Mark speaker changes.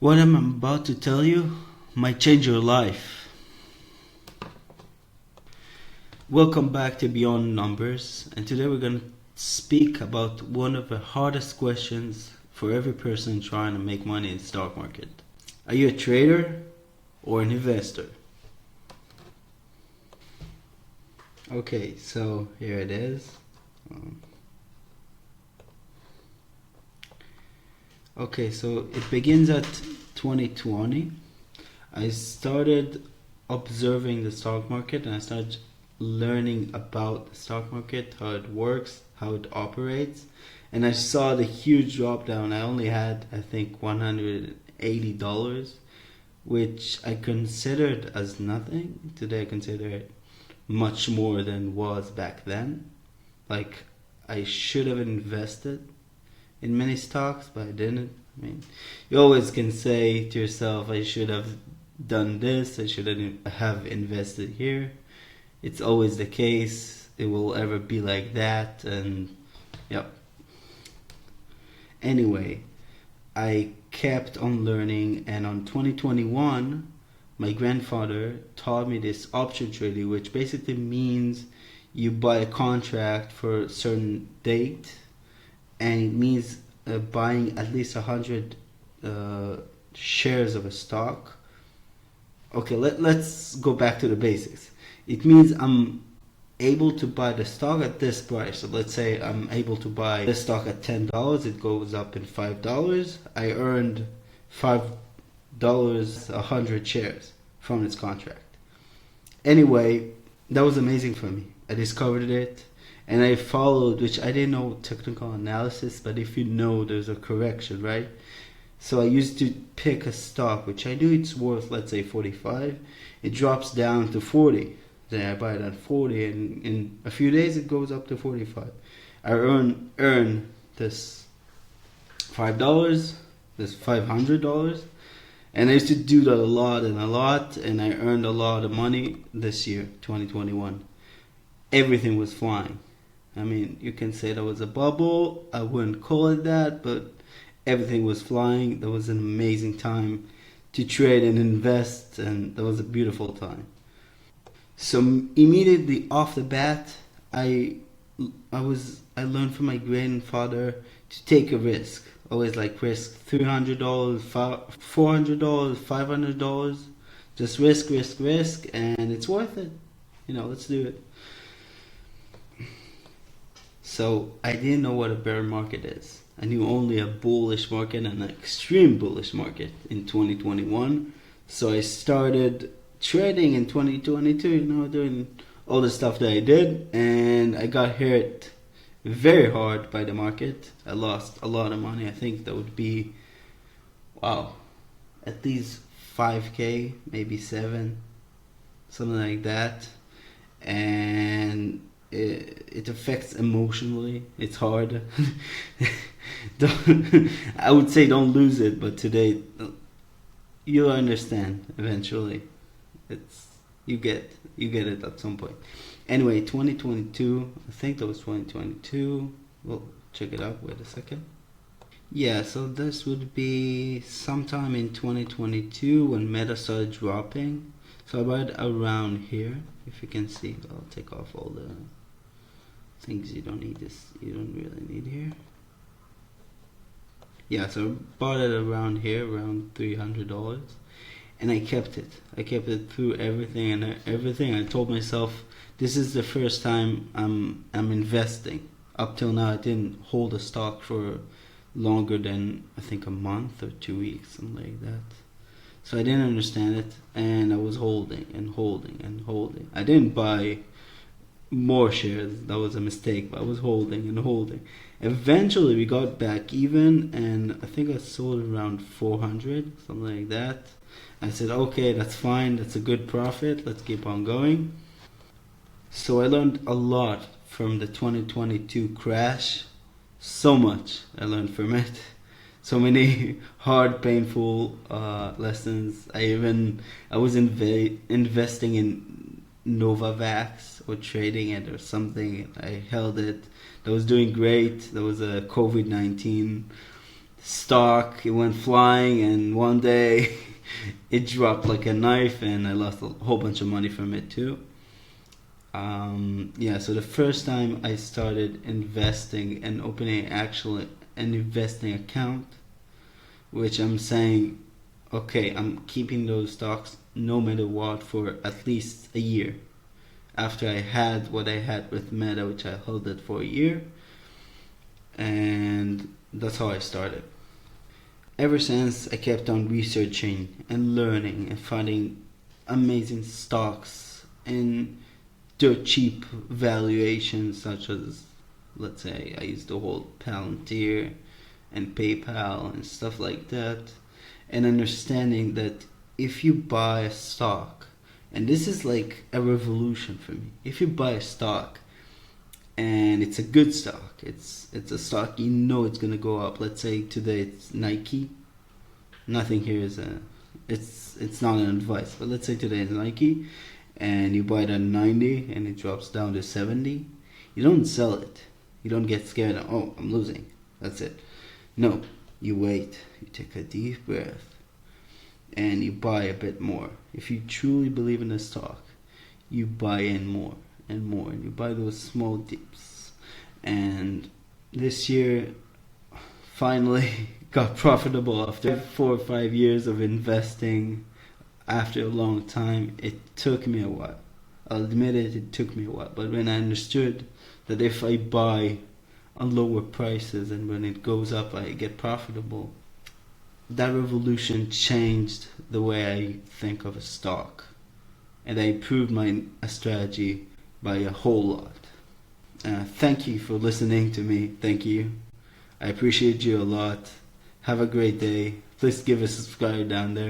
Speaker 1: What I'm about to tell you might change your life. Welcome back to Beyond Numbers, and today we're going to speak about one of the hardest questions for every person trying to make money in the stock market. Are you a trader or an investor? Okay, so here it is. Okay, so it begins at 2020. I started observing the stock market and I started learning about the stock market, how it works, how it operates, and I saw the huge drop down. I only had, I think, $180, which I considered as nothing. Today I consider it much more than was back then. Like, I should have invested in many stocks, but I didn't. I mean, you always can say to yourself, I should have done this, I should have invested here. It's always the case. It will ever be like that, and yep. Anyway, I kept on learning, and on 2021, my grandfather taught me this option trading, which basically means you buy a contract for a certain date, and it means buying at least 100 shares of a stock. Okay, let's go back to the basics. It means I'm able to buy the stock at this price. So let's say I'm able to buy this stock at $10. It goes up in $5. I earned $5, 100 shares from this contract. Anyway, that was amazing for me. I discovered it. And I followed, which I didn't know technical analysis, but if you know, there's a correction, right? So I used to pick a stock, which I knew it's worth, let's say 45. It drops down to 40. Then I buy it at 40, and in a few days it goes up to 45. I earn this $5, this $500, and I used to do that a lot, and I earned a lot of money this year, 2021. Everything was flying. I mean, you can say that was a bubble. I wouldn't call it that, but everything was flying. That was an amazing time to trade and invest, and that was a beautiful time. So immediately off the bat, I learned from my grandfather to take a risk. Always like risk $300, $400, $500. Just risk, and it's worth it. Let's do it. So I didn't know what a bear market is. I knew only a bullish market and an extreme bullish market in 2021. So I started trading in 2022, doing all the stuff that I did, and I got hit very hard by the market. I lost a lot of money. I think that would be, at least 5K, maybe 7, something like that. And it affects emotionally. It's hard. I would say don't lose it, but today you'll understand eventually. You get it at some point. Anyway, 2022. I think that was 2022. We'll check it out. Wait a second. Yeah, so this would be sometime in 2022 when Meta started dropping. So about around here, if you can see. I'll take off all the things you don't really need here. Yeah, so I bought it around here, around $300, and I kept it through everything. I told myself, this is the first time I'm investing. Up till now, I didn't hold a stock for longer than, I think, a month or 2 weeks, something like that. So I didn't understand it, and I was holding. I didn't buy more shares. That was a mistake, but I was holding. Eventually we got back even, and I think I sold around 400, something like that. I said, okay, that's fine, that's a good profit, let's keep on going. So I learned a lot from the 2022 crash. So much I learned from it. So many hard, painful lessons. I was investing in Novavax or trading it or something. I held it. That was doing great. There was a COVID-19 stock, it went flying, and one day it dropped like a knife, and I lost a whole bunch of money from it too. Yeah, so the first time I started investing and opening actually an investing account, which I'm saying, okay, I'm keeping those stocks no matter what for at least a year. After I had what I had with Meta, which I held it for a year, and that's how I started. Ever since, I kept on researching and learning and finding amazing stocks in dirt cheap valuations, such as, let's say, I used to hold Palantir and PayPal and stuff like that, and understanding that if you buy a stock, and this is like a revolution for me, if you buy a stock and it's a good stock, it's a stock you know it's gonna go up. Let's say today it's Nike. Nothing here is it's not an advice, but let's say today it's Nike, and you buy it at 90 and it drops down to 70. You don't sell it. You don't get scared. Oh, I'm losing. That's it. No, you wait. You take a deep breath, and you buy a bit more. If you truly believe in the stock, you buy in more and more, and you buy those small dips. And this year, finally got profitable after 4 or 5 years of investing. After a long time, it took me a while. I'll admit it, it took me a while. But when I understood that if I buy on lower prices and when it goes up I get profitable, that revolution changed the way I think of a stock. And I improved my strategy by a whole lot. Thank you for listening to me. Thank you. I appreciate you a lot. Have a great day. Please give a subscribe down there.